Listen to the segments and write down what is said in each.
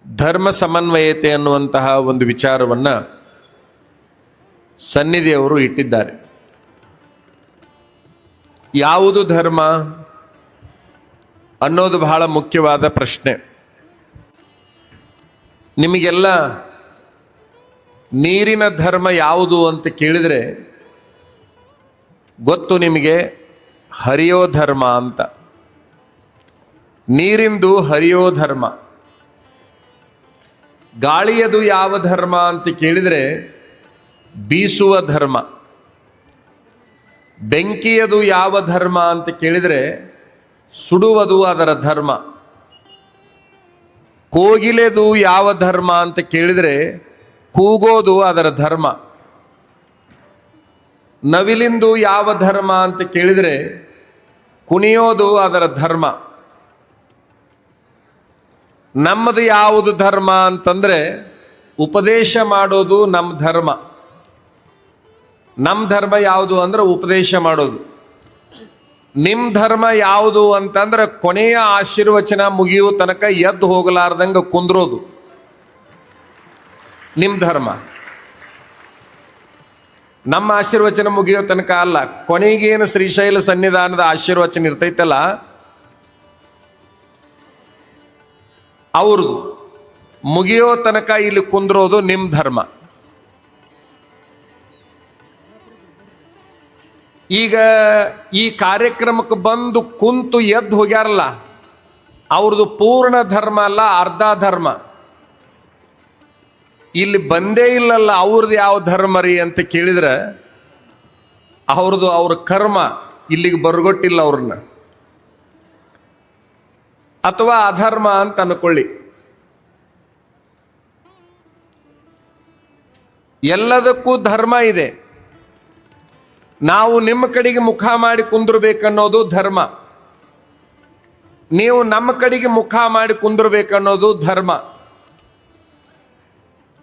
ಧರ್ಮ ಸಮನ್ವಯತೆ ಅನ್ನುವಂತಹ ಒಂದು ವಿಚಾರವನ್ನು ಸನ್ನಿಧಿಯವರು ಇಟ್ಟಿದ್ದಾರೆ. ಯಾವುದು ಧರ್ಮ ಅನ್ನೋದು ಬಹಳ ಮುಖ್ಯವಾದ ಪ್ರಶ್ನೆ. ನಿಮಗೆಲ್ಲ ನೀರಿನ ಧರ್ಮ ಯಾವುದು ಅಂತ ಕೇಳಿದರೆ ಗೊತ್ತು, ನಿಮಗೆ ಹರಿಯೋ ಧರ್ಮ ಅಂತ. ನೀರಿಂದು ಹರಿಯೋ ಧರ್ಮ. ಗಾಳಿಯದು ಯಾವ ಧರ್ಮ ಅಂತ ಕೇಳಿದರೆ ಬೀಸುವ ಧರ್ಮ. ಬೆಂಕಿಯದು ಯಾವ ಧರ್ಮ ಅಂತ ಕೇಳಿದರೆ ಸುಡುವುದು ಅದರ ಧರ್ಮ. ಕೋಗಿಲೆದು ಯಾವ ಧರ್ಮ ಅಂತ ಕೇಳಿದರೆ ಕೂಗೋದು ಅದರ ಧರ್ಮ. ನವಿಲಿಂದು ಯಾವ ಧರ್ಮ ಅಂತ ಕೇಳಿದರೆ ಕುಣಿಯೋದು ಅದರ ಧರ್ಮ. ನಮ್ಮದು ಯಾವುದು ಧರ್ಮ ಅಂತಂದರೆ ಉಪದೇಶ ಮಾಡೋದು ನಮ್ಮ ಧರ್ಮ. ನಮ್ಮ ಧರ್ಮ ಯಾವುದು ಅಂದ್ರೆ ಉಪದೇಶ ಮಾಡೋದು. ನಿಮ್ಮ ಧರ್ಮ ಯಾವುದು ಅಂತಂದ್ರೆ ಕೊನೆಯ ಆಶೀರ್ವಚನ ಮುಗಿಯೋ ತನಕ ಎದ್ದು ಹೋಗಲಾರ್ದಂಗೆ ಕುಂದ್ರೋದು ನಿಮ್ಮ ಧರ್ಮ. ನಮ್ಮ ಆಶೀರ್ವಚನ ಮುಗಿಯೋ ತನಕ ಅಲ್ಲ, ಕೊನೆಗೇನು ಶ್ರೀಶೈಲ ಸನ್ನಿಧಾನದ ಆಶೀರ್ವಚನ ಇರ್ತೈತಲ್ಲ ಅವ್ರದ್ದು ಮುಗಿಯೋ ತನಕ ಇಲ್ಲಿ ಕುಂದ್ರೋದು ನಿಮ್ಮ ಧರ್ಮ. ಈಗ ಈ ಕಾರ್ಯಕ್ರಮಕ್ಕೆ ಬಂದು ಕುಂತು ಎದ್ದು ಹೋಗ್ಯಾರಲ್ಲ, ಅವ್ರದ್ದು ಪೂರ್ಣ ಧರ್ಮ ಅಲ್ಲ, ಅರ್ಧ ಧರ್ಮ. ಇಲ್ಲಿ ಬಂದೇ ಇಲ್ಲಲ್ಲ ಅವ್ರದ್ದು ಯಾವ ಧರ್ಮ ರೀ ಅಂತ ಕೇಳಿದ್ರೆ ಅವ್ರ ಕರ್ಮ ಇಲ್ಲಿಗೆ ಬರ್ಗೊಟ್ಟಿಲ್ಲ ಅವ್ರನ್ನ, ಅಥವಾ ಅಧರ್ಮ ಅಂತ ಅನ್ಕೊಳ್ಳಿ. ಎಲ್ಲದಕ್ಕೂ ಧರ್ಮ ಇದೆ. ನಾವು ನಿಮ್ಮ ಕಡೆಗೆ ಮುಖ ಮಾಡಿ ಕುಂದ್ರಬೇಕನ್ನೋದು ಧರ್ಮ, ನೀವು ನಮ್ಮ ಕಡೆಗೆ ಮುಖ ಮಾಡಿ ಕುಂದ್ರಬೇಕನ್ನೋದು ಧರ್ಮ.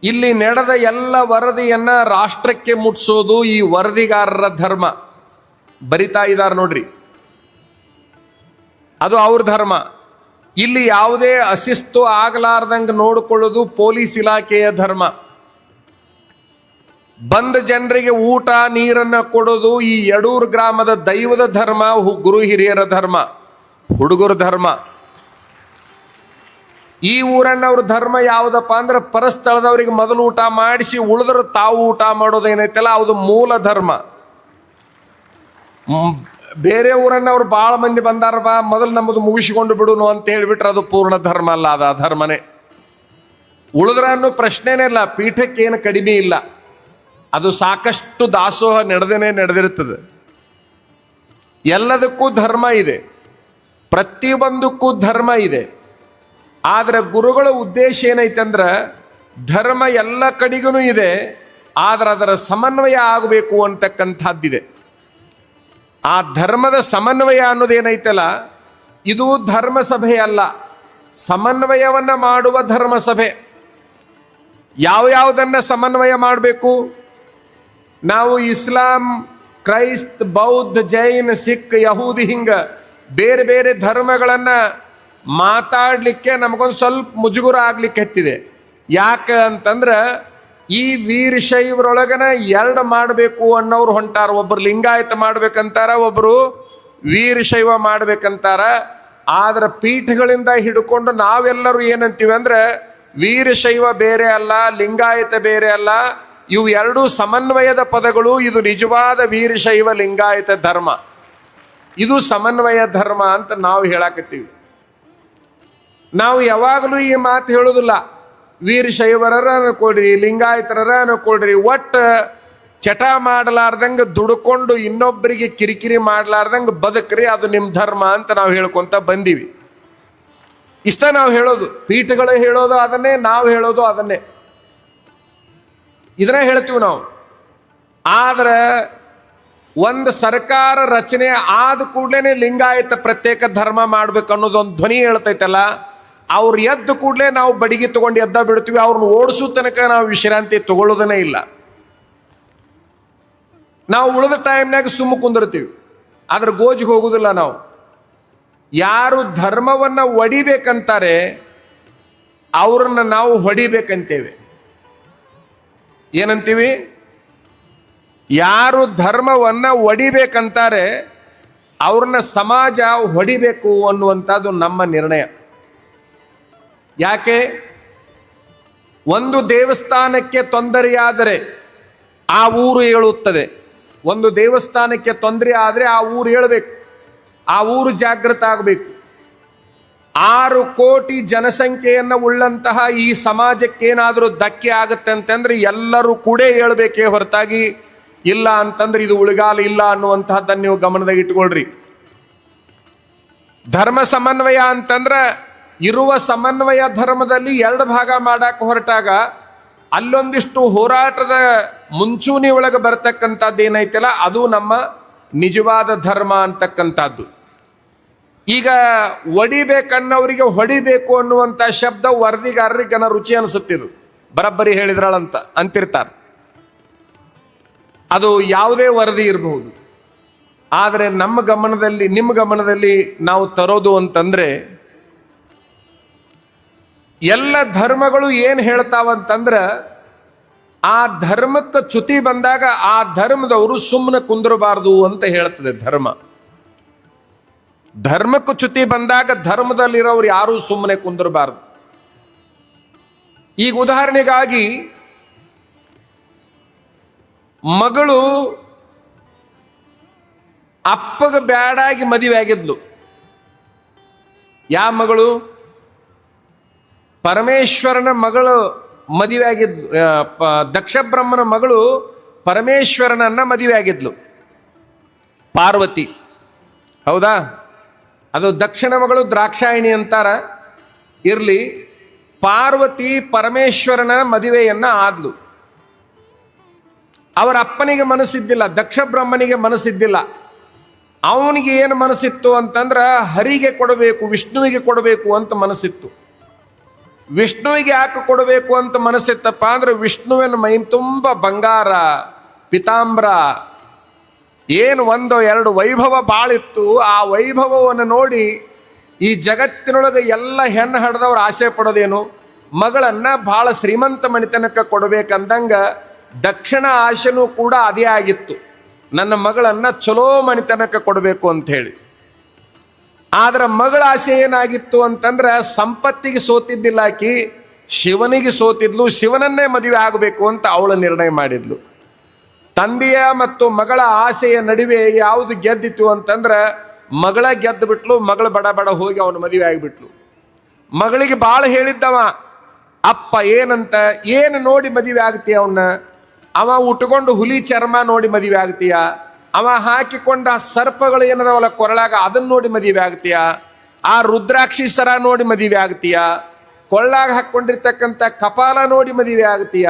ಇಲ್ಲಿ ನಡೆದ ಎಲ್ಲ ವರದಿಯನ್ನ ರಾಷ್ಟ್ರಕ್ಕೆ ಮುಟ್ಸೋದು ಈ ವರದಿಗಾರರ ಧರ್ಮ. ಬರಿತಾ ಇದ್ದಾರೆ ನೋಡ್ರಿ, ಅದು ಅವ್ರ ಧರ್ಮ. ಇಲ್ಲಿ ಯಾವುದೇ ಅಶಿಸ್ತು ಆಗಲಾರ್ದಂಗೆ ನೋಡಿಕೊಳ್ಳೋದು ಪೊಲೀಸ್ ಇಲಾಖೆಯ ಧರ್ಮ. ಬಂದ ಜನರಿಗೆ ಊಟ ನೀರನ್ನು ಕೊಡೋದು ಈ ಯಡೂರು ಗ್ರಾಮದ ದೈವದ ಧರ್ಮ, ಗುರು ಹಿರಿಯರ ಧರ್ಮ, ಹುಡುಗರ ಧರ್ಮ. ಈ ಊರನ್ನವ್ರ ಧರ್ಮ ಯಾವುದಪ್ಪ ಅಂದ್ರೆ ಪರಸ್ಥಳದವ್ರಿಗೆ ಮೊದಲು ಊಟ ಮಾಡಿಸಿ ಉಳಿದ್ರೆ ತಾವು ಊಟ ಮಾಡೋದೇನೈತಲ್ಲ ಅದು ಮೂಲ ಧರ್ಮ. ಬೇರೆ ಊರನ್ನವ್ರು ಭಾಳ ಮಂದಿ ಬಂದಾರ, ಬಾ ಮೊದಲು ನಮ್ಮದು ಮುಗಿಸಿಕೊಂಡು ಬಿಡುನು ಅಂತ ಹೇಳಿಬಿಟ್ರೆ ಅದು ಪೂರ್ಣ ಧರ್ಮ ಅಲ್ಲ, ಅದು ಅಧರ್ಮನೇ. ಉಳಿದ್ರ ಅನ್ನೋ ಪ್ರಶ್ನೆನೇ ಇಲ್ಲ, ಪೀಠಕ್ಕೇನು ಕಡಿಮೆ ಇಲ್ಲ. ಅದು ಸಾಕಷ್ಟು ದಾಸೋಹ ನಡೆದಿರುತ್ತದೆ. ಎಲ್ಲದಕ್ಕೂ ಧರ್ಮ ಇದೆ, ಪ್ರತಿಯೊಂದಕ್ಕೂ ಧರ್ಮ ಇದೆ. ಆದರೆ ಗುರುಗಳ ಉದ್ದೇಶ ಏನೈತಂದ್ರೆ ಧರ್ಮ ಎಲ್ಲ ಕಡೆಗೂ ಇದೆ, ಆದರೆ ಅದರ ಸಮನ್ವಯ ಆಗಬೇಕು ಅಂತಕ್ಕಂಥದ್ದಿದೆ. ಆ ಧರ್ಮದ ಸಮನ್ವಯ ಅನ್ನೋದೇನೈತಲ್ಲ ಇದು ಧರ್ಮ ಸಭೆ ಅಲ್ಲ, ಸಮನ್ವಯವನ್ನು ಮಾಡುವ ಧರ್ಮ ಸಭೆ. ಯಾವುದನ್ನು ಸಮನ್ವಯ ಮಾಡಬೇಕು? ನಾವು ಇಸ್ಲಾಂ, ಕ್ರೈಸ್ತ, ಬೌದ್ಧ, ಜೈನ್, ಸಿಖ್, ಯಹೂದಿ ಹಿಂಗ ಬೇರೆ ಬೇರೆ ಧರ್ಮಗಳನ್ನು ಮಾತಾಡಲಿಕ್ಕೆ ನಮಗೊಂದು ಸ್ವಲ್ಪ ಮುಜುಗುರ ಆಗ್ಲಿಕ್ಕೆ ಹತ್ತಿದೆ. ಯಾಕೆ ಅಂತಂದ್ರೆ ಈ ವೀರಶೈವರೊಳಗನ ಎರಡು ಮಾಡಬೇಕು ಅನ್ನೋರು ಹೊಂಟಾರ. ಒಬ್ಬರು ಲಿಂಗಾಯತ ಮಾಡ್ಬೇಕಂತಾರ, ಒಬ್ಬರು ವೀರಶೈವ ಮಾಡ್ಬೇಕಂತಾರ. ಆದ್ರೆ ಪೀಠಗಳಿಂದ ಹಿಡ್ಕೊಂಡು ನಾವೆಲ್ಲರೂ ಏನಂತೀವಿ ಅಂದ್ರೆ ವೀರಶೈವ ಬೇರೆ ಅಲ್ಲ, ಲಿಂಗಾಯತ ಬೇರೆ ಅಲ್ಲ, ಇವು ಎರಡೂ ಸಮನ್ವಯದ ಪದಗಳು. ಇದು ನಿಜವಾದ ವೀರಶೈವ ಲಿಂಗಾಯತ ಧರ್ಮ, ಇದು ಸಮನ್ವಯ ಧರ್ಮ ಅಂತ ನಾವು ಹೇಳಾಕತ್ತೀವಿ. ನಾವು ಯಾವಾಗಲೂ ಈ ಮಾತು ಹೇಳೋದಿಲ್ಲ, ವೀರಶೈವರರ ಅನ್ಕೊಳ್ರಿ, ಲಿಂಗಾಯತರರ ಅನ್ಕೊಳ್ರಿ, ಒಟ್ಟು ಚಟ ಮಾಡಲಾರ್ದಂಗೆ ದುಡ್ಕೊಂಡು ಇನ್ನೊಬ್ಬರಿಗೆ ಕಿರಿಕಿರಿ ಮಾಡಲಾರ್ದಂಗೆ ಬದುಕ್ರಿ, ಅದು ನಿಮ್ಮ ಧರ್ಮ ಅಂತ ನಾವು ಹೇಳ್ಕೊತ ಬಂದೀವಿ. ಇಷ್ಟ ನಾವು ಹೇಳೋದು, ಪೀಠಗಳು ಹೇಳೋದು ಅದನ್ನೇ, ನಾವು ಹೇಳೋದು ಅದನ್ನೇ, ಇದನ್ನೇ ಹೇಳ್ತೀವಿ ನಾವು. ಆದ್ರೆ ಒಂದು ಸರ್ಕಾರ ರಚನೆ ಆದ ಕೂಡಲೇ ಲಿಂಗಾಯತ ಪ್ರತ್ಯೇಕ ಧರ್ಮ ಮಾಡ್ಬೇಕು ಅನ್ನೋದೊಂದು ಧ್ವನಿ ಹೇಳ್ತೈತಲ್ಲ, ಅವ್ರು ಎದ್ದು ಕೂಡಲೇ ನಾವು ಬಡಿಗೆ ತಗೊಂಡು ಎದ್ದ ಬಿಡ್ತೀವಿ. ಅವ್ರನ್ನ ಓಡಿಸೋ ತನಕ ನಾವು ವಿಶ್ರಾಂತಿ ತಗೊಳ್ಳೋದನ್ನೇ ಇಲ್ಲ. ನಾವು ಉಳಿದ ಟೈಮ್ನಾಗ ಸುಮ್ಮ ಕುಂದಿರ್ತೀವಿ, ಆದ್ರೆ ಗೋಜಿಗೆ ಹೋಗುದಿಲ್ಲ ನಾವು. ಯಾರು ಧರ್ಮವನ್ನು ಒಡಿಬೇಕಂತಾರೆ ಅವ್ರನ್ನ ನಾವು ಹೊಡಿಬೇಕಂತೇವೆ. ಏನಂತೀವಿ? ಯಾರು ಧರ್ಮವನ್ನ ಒಡಿಬೇಕಂತಾರೆ ಅವ್ರನ್ನ ಸಮಾಜ ಹೊಡಿಬೇಕು ಅನ್ನುವಂಥದ್ದು ನಮ್ಮ ನಿರ್ಣಯ. ಯಾಕೆ? ಒಂದು ದೇವಸ್ಥಾನಕ್ಕೆ ತೊಂದರೆಯಾದರೆ ಆ ಊರು ಹೇಳುತ್ತದೆ. ಒಂದು ದೇವಸ್ಥಾನಕ್ಕೆ ತೊಂದರೆ ಆದರೆ ಆ ಊರು ಹೇಳಬೇಕು, ಆ ಊರು ಜಾಗೃತ ಆಗಬೇಕು. 6 ಕೋಟಿ ಜನಸಂಖ್ಯೆಯನ್ನು ಉಳ್ಳಂತಹ ಈ ಸಮಾಜಕ್ಕೇನಾದರೂ ಧಕ್ಕೆ ಆಗುತ್ತೆ ಅಂತಂದ್ರೆ ಎಲ್ಲರೂ ಕೂಡ ಹೇಳ್ಬೇಕೇ ಹೊರತಾಗಿ ಇಲ್ಲ ಅಂತಂದ್ರೆ ಇದು ಉಳಿಗಾಲ ಇಲ್ಲ ಅನ್ನುವಂತಹದ್ದನ್ನು ನೀವು ಗಮನದಾಗ ಇಟ್ಕೊಳ್ರಿ. ಧರ್ಮ ಸಮನ್ವಯ ಅಂತಂದ್ರೆ ಇರುವ ಸಮನ್ವಯ ಧರ್ಮದಲ್ಲಿ 2 ಭಾಗ ಮಾಡಕ್ಕೆ ಹೊರಟಾಗ ಅಲ್ಲೊಂದಿಷ್ಟು ಹೋರಾಟದ ಮುಂಚೂಣಿ ಒಳಗೆ ಬರ್ತಕ್ಕಂಥದ್ದು ಏನೈತಲ್ಲ ಅದು ನಮ್ಮ ನಿಜವಾದ ಧರ್ಮ ಅಂತಕ್ಕಂಥದ್ದು. ಈಗ ಒಡಿಬೇಕನ್ನವರಿಗೆ ಹೊಡಿಬೇಕು ಅನ್ನುವಂಥ ಶಬ್ದ ವರದಿಗಾರರಿಗೆ ರುಚಿ ಅನಿಸುತ್ತಿದ್ದು ಬರಬ್ಬರಿ ಹೇಳಿದ್ರಳಂತ ಅಂತಿರ್ತಾರೆ. ಅದು ಯಾವುದೇ ವರದಿ ಇರಬಹುದು. ಆದರೆ ನಮ್ಮ ಗಮನದಲ್ಲಿ, ನಿಮ್ಮ ಗಮನದಲ್ಲಿ ನಾವು ತರೋದು ಅಂತಂದ್ರೆ ಎಲ್ಲ ಧರ್ಮಗಳು ಏನು ಹೇಳ್ತಾವಂತಂದ್ರೆ ಆ ಧರ್ಮಕ್ಕೆ ಚ್ಯುತಿ ಬಂದಾಗ ಆ ಧರ್ಮದವರು ಸುಮ್ಮನೆ ಕುಂದ್ರಬಾರ್ದು ಅಂತ ಹೇಳ್ತದೆ ಧರ್ಮ. ಧರ್ಮಕ್ಕೆ ಚ್ಯುತಿ ಬಂದಾಗ ಧರ್ಮದಲ್ಲಿರೋರು ಯಾರೂ ಸುಮ್ಮನೆ ಕುಂದ್ರಬಾರ್ದು. ಈಗ ಉದಾಹರಣೆಗಾಗಿ ಮಗಳು ಅಪ್ಪಗೆ ಬ್ಯಾಡಾಗಿ ಮದುವೆ ಆಗಿದ್ಲು. ಯಾವ ಮಗಳು? ಪರಮೇಶ್ವರನ ಮಗಳು ಮದುವೆ ಆಗಿದ್ಲು. ದಕ್ಷ ಬ್ರಹ್ಮನ ಮಗಳು ಪರಮೇಶ್ವರನನ್ನ ಮದುವೆ ಆಗಿದ್ಲು, ಪಾರ್ವತಿ. ಹೌದಾ? ಅದು ದಕ್ಷಿಣ ಮಗಳು ದ್ರಾಕ್ಷಾಯಿಣಿ ಅಂತಾರ. ಇರ್ಲಿ, ಪಾರ್ವತಿ ಪರಮೇಶ್ವರನ ಮದುವೆಯನ್ನ ಆದ್ಲು. ಅವರ ಅಪ್ಪನಿಗೆ ಮನಸ್ಸಿದ್ದಿಲ್ಲ, ದಕ್ಷ ಬ್ರಹ್ಮನಿಗೆ ಮನಸ್ಸಿದ್ದಿಲ್ಲ. ಅವನಿಗೆ ಏನು ಮನಸ್ಸಿತ್ತು ಅಂತಂದ್ರ ಹರಿಗೆ ಕೊಡಬೇಕು, ವಿಷ್ಣುವಿಗೆ ಕೊಡಬೇಕು ಅಂತ ಮನಸ್ಸಿತ್ತು. ವಿಷ್ಣುವಿಗೆ ಯಾಕೆ ಕೊಡಬೇಕು ಅಂತ ಮನಸ್ಸಿತ್ತಪ್ಪ ಅಂದ್ರೆ ವಿಷ್ಣುವಿನ ಮೈ ತುಂಬ ಬಂಗಾರ, ಪಿತಾಂಬ್ರ, ಏನು 1-2 ವೈಭವ ಬಾಳಿತ್ತು. ಆ ವೈಭವವನ್ನು ನೋಡಿ ಈ ಜಗತ್ತಿನೊಳಗೆ ಎಲ್ಲ ಹೆಣ್ಣು ಹಡ್ದವ್ರು ಆಸೆ ಪಡೋದೇನು? ಮಗಳನ್ನ ಬಹಳ ಶ್ರೀಮಂತ ಮನೆತನಕ್ಕೆ ಕೊಡಬೇಕಂದಂಗ ದಕ್ಷಿಣ ಆಶೆನೂ ಕೂಡ ಅದೇ ಆಗಿತ್ತು, ನನ್ನ ಮಗಳನ್ನ ಚಲೋ ಮನೆತನಕ್ಕೆ ಕೊಡಬೇಕು ಅಂತ ಹೇಳಿ. ಆದ್ರೆ ಮಗಳ ಆಸೆ ಏನಾಗಿತ್ತು ಅಂತಂದ್ರೆ ಸಂಪತ್ತಿಗೆ ಸೋತಿದ್ದಿಲ್ಲ ಆಕಿ, ಶಿವನಿಗೆ ಸೋತಿದ್ಲು. ಶಿವನನ್ನೇ ಮದುವೆ ಆಗಬೇಕು ಅಂತ ಅವಳು ನಿರ್ಣಯ ಮಾಡಿದ್ಲು. ತಂದೆಯ ಮತ್ತು ಮಗಳ ಆಸೆಯ ನಡುವೆ ಯಾವುದು ಗೆದ್ದಿತ್ತು ಅಂತಂದ್ರೆ ಮಗಳ ಗೆದ್ದು ಬಿಟ್ಲು. ಮಗಳು ಬಡ ಬಡ ಹೋಗಿ ಅವನು ಮದುವೆ ಆಗಿಬಿಟ್ಲು. ಮಗಳಿಗೆ ಭಾಳ ಹೇಳಿದ್ದವ ಅಪ್ಪ ಏನಂತ, ಏನು ನೋಡಿ ಮದುವೆ ಆಗ್ತೀಯ ಅವನ್ನ? ಅವ ಉಟ್ಕೊಂಡು ಹುಲಿ ಚರ್ಮ ನೋಡಿ ಮದುವೆ ಆಗ್ತೀಯ? ಅವ ಹಾಕಿಕೊಂಡ ಸರ್ಪಗಳು ಏನದವಲ್ಲ ಕೊರಳಾಗ ಅದನ್ನ ನೋಡಿ ಮದುವೆ ಆಗ್ತೀಯ? ಆ ರುದ್ರಾಕ್ಷಿ ಸರ ನೋಡಿ ಮದುವೆ ಆಗ್ತೀಯ? ಕೊಳ್ಳಾಗ ಹಾಕೊಂಡಿರ್ತಕ್ಕಂಥ ಕಪಾಲ ನೋಡಿ ಮದುವೆ ಆಗ್ತೀಯ?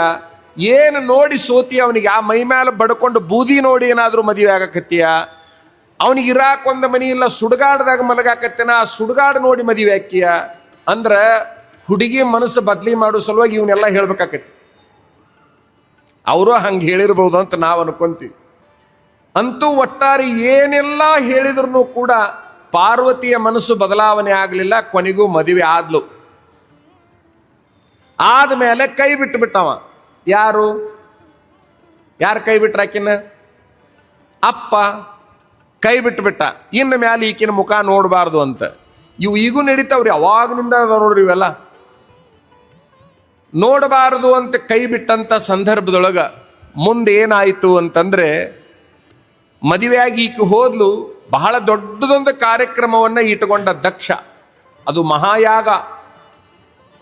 ಏನು ನೋಡಿ ಸೋತಿ ಅವನಿಗೆ? ಆ ಮೈ ಮೇಲೆ ಬಡ್ಕೊಂಡು ಬೂದಿ ನೋಡಿ ಏನಾದರೂ ಮದುವೆ ಆಗಕತ್ತೀಯ? ಅವನಿಗೆ ಇರಾಕ್ ಒಂದು ಮನಿ ಇಲ್ಲ, ಸುಡುಗಾಡ್ದಾಗ ಮಲಗಾಕತ್ತೇನ, ಆ ಸುಡುಗಾಡು ನೋಡಿ ಮದುವೆ ಹಾಕಿಯ? ಅಂದ್ರೆ ಹುಡುಗಿ ಮನಸ್ಸು ಬದಲಿ ಮಾಡೋ ಸಲುವಾಗಿ ಇವನ್ನೆಲ್ಲ ಹೇಳ್ಬೇಕಾಕತಿ. ಅವರು ಹಂಗೆ ಹೇಳಿರ್ಬೋದು ಅಂತ ನಾವು ಅನ್ಕೊಂತೀವಿ. ಅಂತೂ ಒಟ್ಟಾರೆ ಏನೆಲ್ಲ ಹೇಳಿದ್ರು ಕೂಡ ಪಾರ್ವತಿಯ ಮನಸ್ಸು ಬದಲಾವಣೆ ಆಗಲಿಲ್ಲ. ಕೊನೆಗೂ ಮದುವೆ ಆದ್ಲು. ಆದ್ಮೇಲೆ ಕೈ ಬಿಟ್ಟು ಬಿಟ್ಟವ. ಯಾರು ಕೈ ಬಿಟ್ರಾಕಿನ? ಅಪ್ಪ ಕೈ ಬಿಟ್ಟು ಬಿಟ್ಟ. ಇನ್ನು ಮ್ಯಾಲೆ ಈಕಿನ ಮುಖ ನೋಡಬಾರ್ದು ಅಂತ. ಇವು ಈಗೂ ನಡೀತಾವ್ರಿ, ಅವಾಗನಿಂದ ನೋಡ್ರಿ ಇವೆಲ್ಲ. ನೋಡಬಾರದು ಅಂತ ಕೈ ಬಿಟ್ಟಂತ ಸಂದರ್ಭದೊಳಗ ಮುಂದೆ ಏನಾಯಿತು ಅಂತಂದ್ರೆ ಮದುವೆಯಾಗಿ ಈಕೆ ಹೋದ್ಲು. ಬಹಳ ದೊಡ್ಡದೊಂದು ಕಾರ್ಯಕ್ರಮವನ್ನ ಇಟ್ಟುಕೊಂಡ ದಕ್ಷ. ಅದು ಮಹಾಯಾಗ,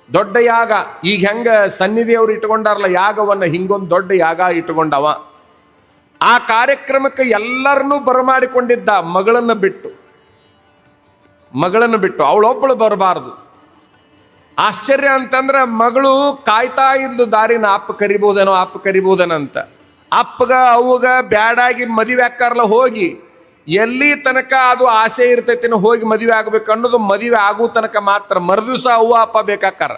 ದೊಡ್ಡ ಯಾಗ. ಈಗ ಹೆಂಗ ಸನ್ನಿಧಿಯವರು ಇಟ್ಟುಕೊಂಡಾರಲ್ಲ ಯಾಗವನ್ನ, ಹಿಂಗೊಂದು ದೊಡ್ಡ ಯಾಗ ಇಟ್ಟುಕೊಂಡವ. ಆ ಕಾರ್ಯಕ್ರಮಕ್ಕೆ ಎಲ್ಲರನ್ನೂ ಬರಮಾಡಿಕೊಂಡಿದ್ದ. ಮಗಳನ್ನು ಬಿಟ್ಟು ಅವಳೊಬ್ಬಳು ಬರಬಾರದು. ಆಶ್ಚರ್ಯ ಅಂತಂದ್ರೆ ಮಗಳು ಕಾಯ್ತಾ ಇದ್ಲು ದಾರಿನ, ಅಪ್ಪ ಕರಿಬೋದನಂತ. ಅಪ್ಪಗ ಅವ್ಗ ಬ್ಯಾಡಾಗಿ ಮದುವೆ ಹಾಕಾರಲ್ಲ, ಹೋಗಿ ಎಲ್ಲಿ ತನಕ ಅದು ಆಸೆ ಇರ್ತೈತಿನ ಹೋಗಿ ಮದುವೆ ಆಗ್ಬೇಕು ಅನ್ನೋದು ಮದುವೆ ಆಗೋ ತನಕ ಮಾತ್ರ. ಮರುದಿವ್ಸ ಅವ್ವ ಅಪ್ಪ ಬೇಕಾಕಾರ,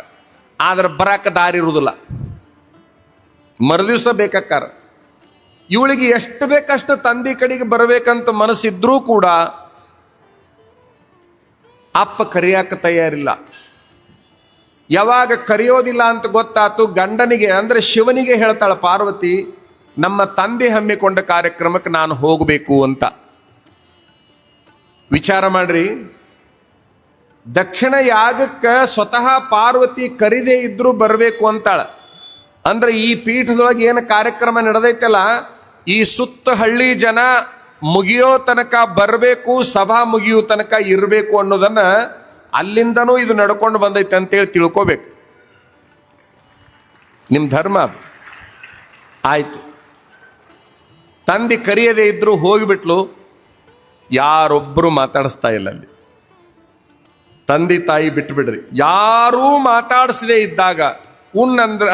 ಆದ್ರೆ ಬರಾಕ ದಾರಿ ಇರುವುದಿಲ್ಲ. ಮರುದಿವ್ಸ ಬೇಕಾಕಾರ. ಇವಳಿಗೆ ಎಷ್ಟು ಬೇಕಷ್ಟು ತಂದೆ ಕಡೆಗೆ ಬರಬೇಕಂತ ಮನಸ್ಸಿದ್ರೂ ಕೂಡ ಅಪ್ಪ ಕರಿಯಾಕ ತಯಾರಿಲ್ಲ. ಯಾವಾಗ ಕರೆಯೋದಿಲ್ಲ ಅಂತ ಗೊತ್ತಾತು, ಗಂಡನಿಗೆ ಅಂದ್ರೆ ಶಿವನಿಗೆ ಹೇಳ್ತಾಳೆ ಪಾರ್ವತಿ, ನಮ್ಮ ತಂದೆ ಹಮ್ಮಿಕೊಂಡ ಕಾರ್ಯಕ್ರಮಕ್ಕೆ ನಾನು ಹೋಗಬೇಕು ಅಂತ. ವಿಚಾರ ಮಾಡ್ರಿ, ದಕ್ಷಿಣ ಯಾಗಕ್ಕೆ ಸ್ವತಃ ಪಾರ್ವತಿ ಕರಿದೇ ಇದ್ರೂ ಬರಬೇಕು ಅಂತಾಳ. ಅಂದ್ರೆ ಈ ಪೀಠದೊಳಗೆ ಏನು ಕಾರ್ಯಕ್ರಮ ನಡೆದೈತಲ್ಲ, ಈ ಸುತ್ತ ಹಳ್ಳಿ ಜನ ಮುಗಿಯೋ ತನಕ ಬರಬೇಕು, ಸಭಾ ಮುಗಿಯೋ ತನಕ ಇರಬೇಕು ಅನ್ನೋದನ್ನ ಅಲ್ಲಿಂದನೂ ಇದು ನಡ್ಕೊಂಡು ಬಂದೈತೆ ಅಂತೇಳಿ ತಿಳ್ಕೋಬೇಕು. ನಿಮ್ಮ ಧರ್ಮ ಆಯ್ತು. ತಂದೆ ಕರೆಯದೇ ಇದ್ರು ಹೋಗಿಬಿಟ್ಲು, ಯಾರೊಬ್ಬರು ಮಾತಾಡಿಸ್ತಾ ಇಲ್ಲ ಅಲ್ಲಿ. ತಂದೆ ತಾಯಿ ಬಿಟ್ಟು ಬಿಡ್ರಿ, ಯಾರೂ ಮಾತಾಡಿಸದೇ ಇದ್ದಾಗ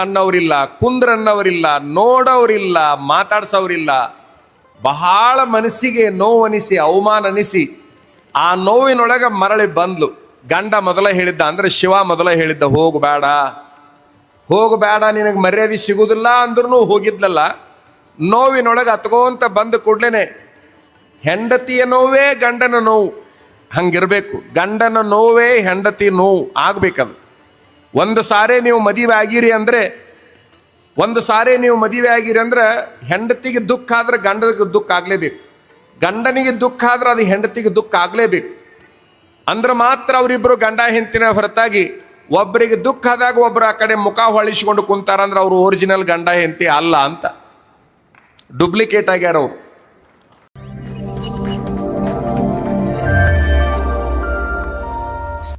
ಅನ್ನೋರಿಲ್ಲ, ಕುಂದ್ರನ್ನವರಿಲ್ಲ, ನೋಡೋರಿಲ್ಲ, ಮಾತಾಡ್ಸೋರಿಲ್ಲ. ಬಹಳ ಮನಸ್ಸಿಗೆ ನೋವನಿಸಿ, ಅವಮಾನ ಅನಿಸಿ ಆ ನೋವಿನೊಳಗೆ ಮರಳಿ ಬಂದ್ಲು. ಗಂಡ ಮೊದಲ ಹೇಳಿದ್ದ, ಅಂದ್ರೆ ಶಿವ ಮೊದಲ ಹೇಳಿದ್ದ, ಹೋಗಬೇಡ ಹೋಗಬೇಡ, ನಿನಗೆ ಮರ್ಯಾದೆ ಸಿಗುದಿಲ್ಲ ಅಂದ್ರೂ ಹೋಗಿದ್ಲಲ್ಲ. ನೋವಿನೊಳಗೆ ಹತ್ಕೋಂತ ಬಂದ ಕೂಡ್ಲೇನೆ ಹೆಂಡತಿಯ ನೋವೇ ಗಂಡನ ನೋವು, ಹಂಗಿರ್ಬೇಕು. ಗಂಡನ ನೋವೇ ಹೆಂಡತಿ ನೋವು ಆಗ್ಬೇಕದು. ಒಂದು ಸಾರಿ ನೀವು ಮದುವೆ ಆಗಿರಿ ಅಂದ್ರೆ ಹೆಂಡತಿಗೆ ದುಃಖ ಆದ್ರೆ ಗಂಡನಿಗೆ ದುಃಖ ಆಗ್ಲೇಬೇಕು, ಗಂಡನಿಗೆ ದುಃಖ ಆದ್ರೆ ಅದು ಹೆಂಡತಿಗೆ ದುಃಖ ಆಗ್ಲೇಬೇಕು. ಅಂದ್ರೆ ಮಾತ್ರ ಅವರಿಬ್ರು ಗಂಡ ಹೆಂಡತಿನ ಹೊರತಾಗಿ ಒಬ್ಬರಿಗೆ ದುಃಖ ಆದಾಗ ಒಬ್ಬರು ಆ ಕಡೆ ಮುಖ ಹೊಳಿಸಿಕೊಂಡು ಕುಂತಾರಂದ್ರೆ ಅವರು ಒರಿಜಿನಲ್ ಗಂಡ ಹೆಂಡತಿ ಅಲ್ಲ ಅಂತ, ಡೂಪ್ಲಿಕೇಟ್ ಆಗ್ಯಾರ ಅವರು.